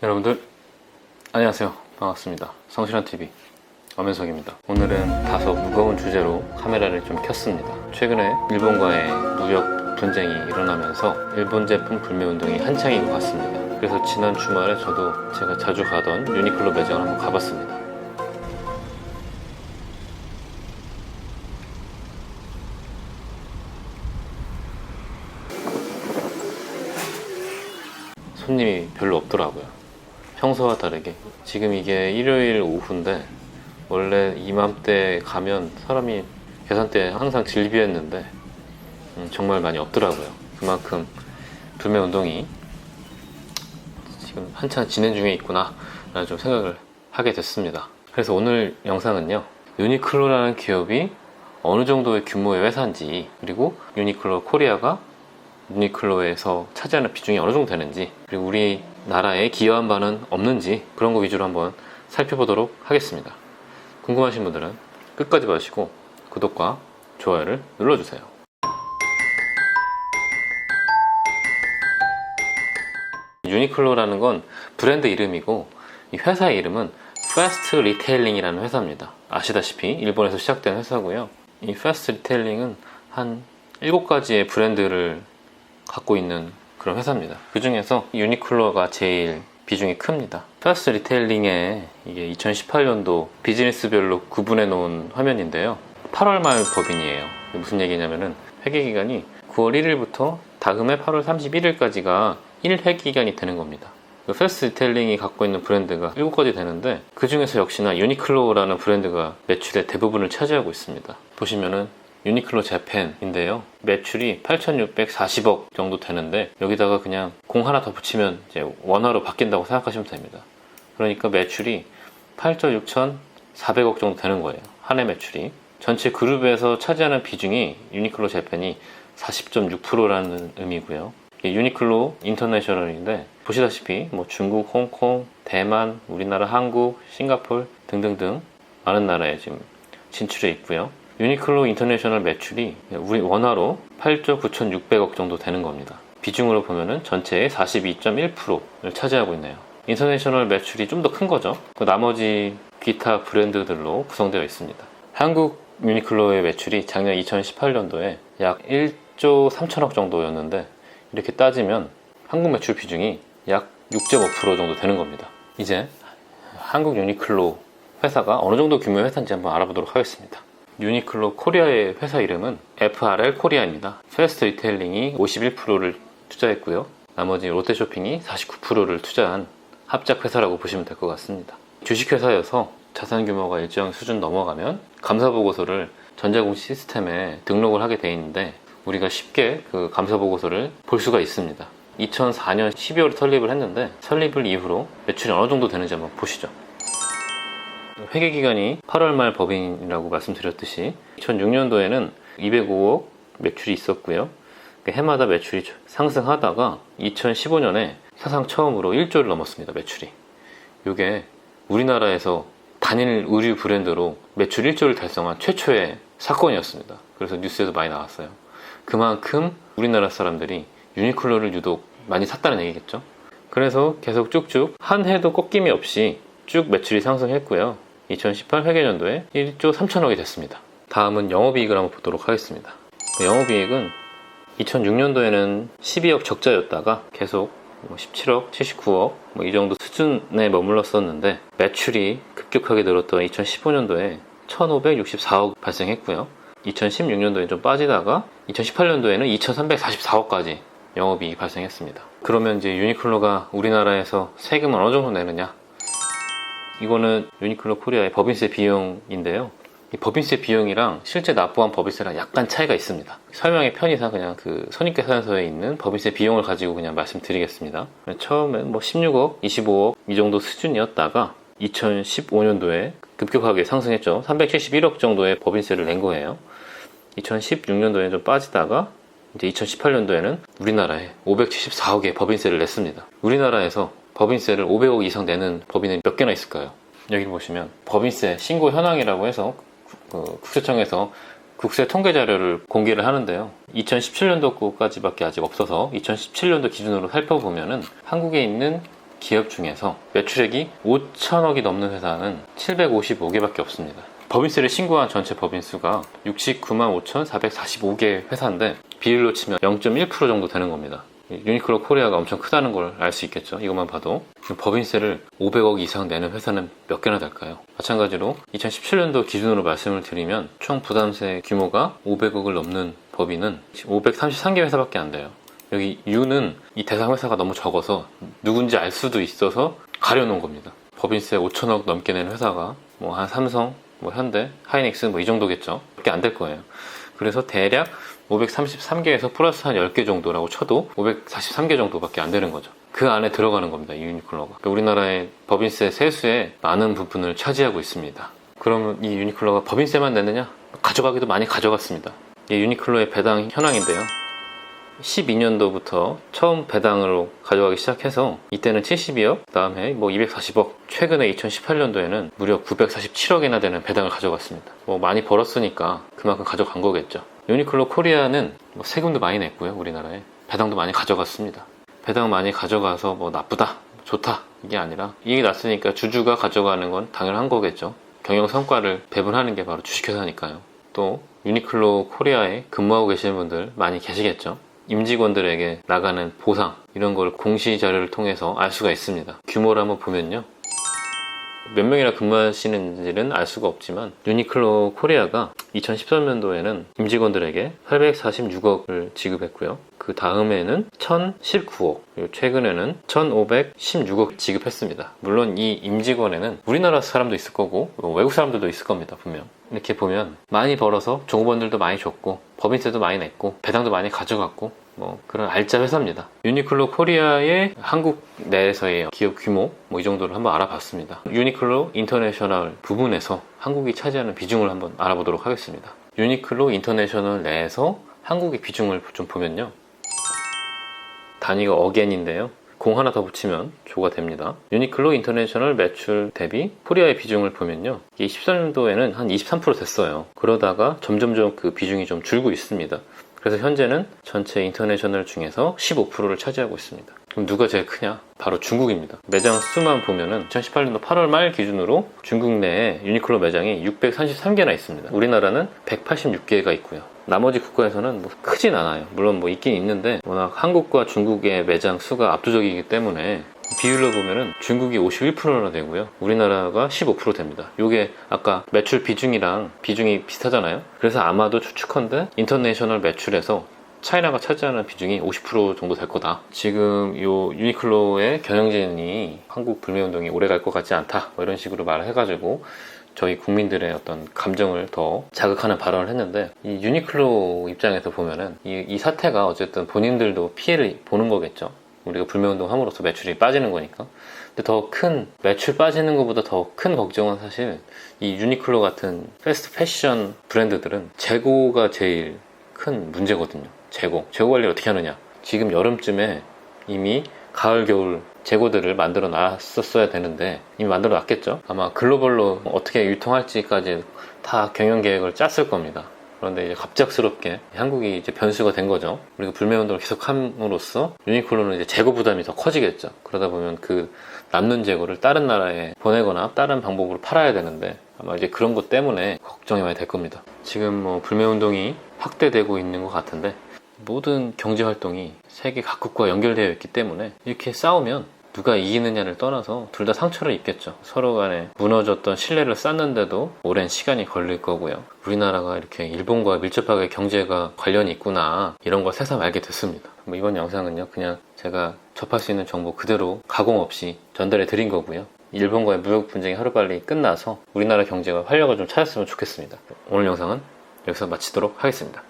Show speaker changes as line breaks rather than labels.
여러분들 안녕하세요. 반갑습니다. 성실한TV 엄현석입니다. 오늘은 다소 무거운 주제로 카메라를 좀 켰습니다. 최근에 일본과의 무역 분쟁이 일어나면서 일본 제품 불매운동이 한창인 것 같습니다. 그래서 지난 주말에 저도 제가 자주 가던 유니클로 매장을 한번 가봤습니다. 손님이 별로 없더라고요. 평소와 다르게. 지금 이게 일요일 오후인데 원래 이맘때 가면 사람이 계산대 항상 질비했는데 정말 많이 없더라고요. 그만큼 불매운동이 지금 한참 진행 중에 있구나 라는 좀 생각을 하게 됐습니다. 그래서 오늘 영상은요, 유니클로라는 기업이 어느 정도의 규모의 회사인지, 그리고 유니클로 코리아가 유니클로에서 차지하는 비중이 어느 정도 되는지, 그리고 우리나라에 기여한 바는 없는지, 그런 거 위주로 한번 살펴보도록 하겠습니다. 궁금하신 분들은 끝까지 봐주시고 구독과 좋아요를 눌러주세요. 유니클로라는 건 브랜드 이름이고, 이 회사의 이름은 패스트 리테일링이라는 회사입니다. 아시다시피 일본에서 시작된 회사고요. 이 패스트 리테일링은 한 7가지의 브랜드를 갖고 있는 그런 회사입니다. 그 중에서 유니클로가 제일 비중이 큽니다. 패스트 리테일링의 이게 2018년도 비즈니스별로 구분해 놓은 화면인데요. 8월 말 법인이에요. 무슨 얘기냐면은 회계기간이 9월 1일부터 다음해 8월 31일까지가 1회기간이 되는 겁니다. 패스트 리테일링이 갖고 있는 브랜드가 7가지 되는데, 그 중에서 역시나 유니클로라는 브랜드가 매출의 대부분을 차지하고 있습니다. 보시면은 유니클로 재팬인데요. 매출이 8,640억 정도 되는데, 여기다가 그냥 공 하나 더 붙이면 이제 원화로 바뀐다고 생각하시면 됩니다. 그러니까 매출이 8조 6,400억 정도 되는 거예요. 한 해 매출이. 전체 그룹에서 차지하는 비중이 유니클로 재팬이 40.6%라는 의미고요. 유니클로 인터내셔널인데, 보시다시피 뭐 중국, 홍콩, 대만, 우리나라, 한국, 싱가폴 등등등 많은 나라에 지금 진출해 있고요. 유니클로 인터내셔널 매출이 우리 원화로 8조 9,600억 정도 되는 겁니다. 비중으로 보면은 전체의 42.1%를 차지하고 있네요. 인터내셔널 매출이 좀 더 큰 거죠. 그 나머지 기타 브랜드들로 구성되어 있습니다. 한국 유니클로의 매출이 작년 2018년도에 약 1조 3천억 정도였는데, 이렇게 따지면 한국 매출 비중이 약 6.5% 정도 되는 겁니다. 이제 한국 유니클로 회사가 어느 정도 규모의 회사인지 한번 알아보도록 하겠습니다. 유니클로 코리아의 회사 이름은 FRL 코리아입니다. 패스트 리테일링이 51%를 투자했고요. 나머지 롯데쇼핑이 49%를 투자한 합작 회사라고 보시면 될 것 같습니다. 주식회사여서 자산 규모가 일정 수준 넘어가면 감사보고서를 전자공시 시스템에 등록을 하게 돼 있는데, 우리가 쉽게 그 감사보고서를 볼 수가 있습니다. 2004년 12월에 설립을 했는데, 설립을 이후로 매출이 어느 정도 되는지 한번 보시죠. 회계기간이 8월 말 법인이라고 말씀드렸듯이 2006년도에는 205억 매출이 있었고요. 해마다 매출이 상승하다가 2015년에 사상 처음으로 1조를 넘었습니다. 매출이. 이게 우리나라에서 단일 의류 브랜드로 매출 1조를 달성한 최초의 사건이었습니다. 그래서 뉴스에도 많이 나왔어요. 그만큼 우리나라 사람들이 유니클로를 유독 많이 샀다는 얘기겠죠. 그래서 계속 쭉쭉 한 해도 꺾임이 없이 쭉 매출이 상승했고요. 2018 회계년도에 1조 3천억이 됐습니다. 다음은 영업이익을 한번 보도록 하겠습니다. 영업이익은 2006년도에는 12억 적자였다가 계속 17억, 79억 이 정도 수준에 머물렀었는데, 매출이 급격하게 늘었던 2015년도에 1,564억 발생했고요. 2016년도에 좀 빠지다가 2018년도에는 2,344억까지 영업이익이 발생했습니다. 그러면 이제 유니클로가 우리나라에서 세금을 어느 정도 내느냐? 이거는 유니클로 코리아의 법인세 비용인데요. 이 법인세 비용이랑 실제 납부한 법인세랑 약간 차이가 있습니다. 설명의 편의상 그냥 그 손익계산서에 있는 법인세 비용을 가지고 그냥 말씀드리겠습니다. 처음엔 16억, 25억 이 정도 수준이었다가 2015년도에 급격하게 상승했죠. 371억 정도의 법인세를 낸 거예요. 2016년도에 좀 빠지다가 이제 2018년도에는 우리나라에 574억의 법인세를 냈습니다. 우리나라에서 법인세를 500억 이상 내는 법인은 몇 개나 있을까요? 여기 보시면 법인세 신고 현황이라고 해서 국세청에서 국세 통계 자료를 공개를 하는데요. 2017년도 거까지밖에 아직 없어서 2017년도 기준으로 살펴보면은 한국에 있는 기업 중에서 매출액이 5천억이 넘는 회사는 755개밖에 없습니다. 법인세를 신고한 전체 법인수가 69만 5,445개 회사인데 비율로 치면 0.1% 정도 되는 겁니다. 유니클로 코리아가 엄청 크다는 걸 알 수 있겠죠. 이것만 봐도. 법인세를 500억 이상 내는 회사는 몇 개나 될까요? 마찬가지로 2017년도 기준으로 말씀을 드리면 총 부담세 규모가 500억을 넘는 법인은 533개 회사밖에 안 돼요. 여기 U는 이 대상 회사가 너무 적어서 누군지 알 수도 있어서 가려놓은 겁니다. 법인세 5천억 넘게 내는 회사가 뭐 한 삼성, 뭐 현대, 하이닉스 뭐 이 정도겠죠. 그렇게 안 될 거예요. 그래서 대략 533개에서 플러스 한 10개 정도라고 쳐도 543개 정도밖에 안 되는 거죠. 그 안에 들어가는 겁니다. 이 유니클로가. 그러니까 우리나라의 법인세 세수의 많은 부분을 차지하고 있습니다. 그러면 이 유니클로가 법인세만 내느냐? 가져가기도 많이 가져갔습니다. 이 유니클로의 배당 현황인데요. 12년도부터 처음 배당으로 가져가기 시작해서 이때는 72억, 다음에 뭐 240억, 최근에 2018년도에는 무려 947억이나 되는 배당을 가져갔습니다. 뭐 많이 벌었으니까 그만큼 가져간 거겠죠. 유니클로 코리아는 뭐 세금도 많이 냈고요. 우리나라에 배당도 많이 가져갔습니다. 배당 많이 가져가서 뭐 나쁘다, 좋다 이게 아니라 이익이 났으니까 주주가 가져가는 건 당연한 거겠죠. 경영 성과를 배분하는 게 바로 주식회사니까요. 또 유니클로 코리아에 근무하고 계시는 분들 많이 계시겠죠. 임직원들에게 나가는 보상 이런 걸 공시 자료를 통해서 알 수가 있습니다. 규모를 한번 보면요. 몇 명이나 근무하시는지는 알 수가 없지만 유니클로 코리아가 2013년도에는 임직원들에게 846억을 지급했고요. 그 다음에는 1019억, 그리고 최근에는 1516억 지급했습니다. 물론 이 임직원에는 우리나라 사람도 있을 거고 외국 사람들도 있을 겁니다. 분명. 이렇게 보면 많이 벌어서 종업원들도 많이 줬고 법인세도 많이 냈고 배당도 많이 가져갔고 뭐 그런 알짜 회사입니다. 유니클로 코리아의 한국 내에서의 기업 규모 뭐 이 정도를 한번 알아봤습니다. 유니클로 인터내셔널 부분에서 한국이 차지하는 비중을 한번 알아보도록 하겠습니다. 유니클로 인터내셔널 내에서 한국의 비중을 좀 보면요. 단위가 어겐인데요. 공 하나 더 붙이면 조가 됩니다. 유니클로 인터내셔널 매출 대비 코리아의 비중을 보면요. 이게 13년도에는 한 23% 됐어요. 그러다가 점점점 그 비중이 좀 줄고 있습니다. 그래서 현재는 전체 인터내셔널 중에서 15%를 차지하고 있습니다. 그럼 누가 제일 크냐? 바로 중국입니다. 매장 수만 보면은 2018년도 8월 말 기준으로 중국 내에 유니클로 매장이 633개나 있습니다. 우리나라는 186개가 있고요. 나머지 국가에서는 뭐 크진 않아요. 물론 뭐 있긴 있는데 워낙 한국과 중국의 매장 수가 압도적이기 때문에 비율로 보면은 중국이 51%나 되고요. 우리나라가 15% 됩니다. 요게 아까 매출 비중이랑 비중이 비슷하잖아요. 그래서 아마도 추측컨대 인터내셔널 매출에서 차이나가 차지하는 비중이 50% 정도 될 거다. 지금 요 유니클로의 경영진이 한국 불매운동이 오래 갈 것 같지 않다. 뭐 이런 식으로 말을 해가지고 저희 국민들의 어떤 감정을 더 자극하는 발언을 했는데 이 유니클로 입장에서 보면은 이 사태가 어쨌든 본인들도 피해를 보는 거겠죠. 우리가 불매운동 함으로써 매출이 빠지는 거니까. 근데 더 큰 매출 빠지는 것보다 더 큰 걱정은 사실 이 유니클로 같은 패스트 패션 브랜드들은 재고가 제일 큰 문제거든요. 재고 관리를 어떻게 하느냐. 지금 여름쯤에 이미 가을 겨울 재고들을 만들어 놨었어야 되는데 이미 만들어 놨겠죠. 아마 글로벌로 어떻게 유통할지까지 다 경영 계획을 짰을 겁니다. 그런데 이제 갑작스럽게 한국이 이제 변수가 된 거죠. 우리가 불매운동을 계속 함으로써 유니클로는 이제 재고 부담이 더 커지겠죠. 그러다 보면 그 남는 재고를 다른 나라에 보내거나 다른 방법으로 팔아야 되는데 아마 이제 그런 것 때문에 걱정이 많이 될 겁니다. 지금 뭐 불매운동이 확대되고 있는 것 같은데 모든 경제 활동이 세계 각국과 연결되어 있기 때문에 이렇게 싸우면 누가 이기느냐를 떠나서 둘 다 상처를 입겠죠. 서로 간에 무너졌던 신뢰를 쌓는데도 오랜 시간이 걸릴 거고요. 우리나라가 이렇게 일본과 밀접하게 경제가 관련이 있구나 이런 걸 새삼 알게 됐습니다. 뭐 이번 영상은요 그냥 제가 접할 수 있는 정보 그대로 가공 없이 전달해 드린 거고요. 일본과의 무역 분쟁이 하루빨리 끝나서 우리나라 경제가 활력을 좀 찾았으면 좋겠습니다. 오늘 영상은 여기서 마치도록 하겠습니다.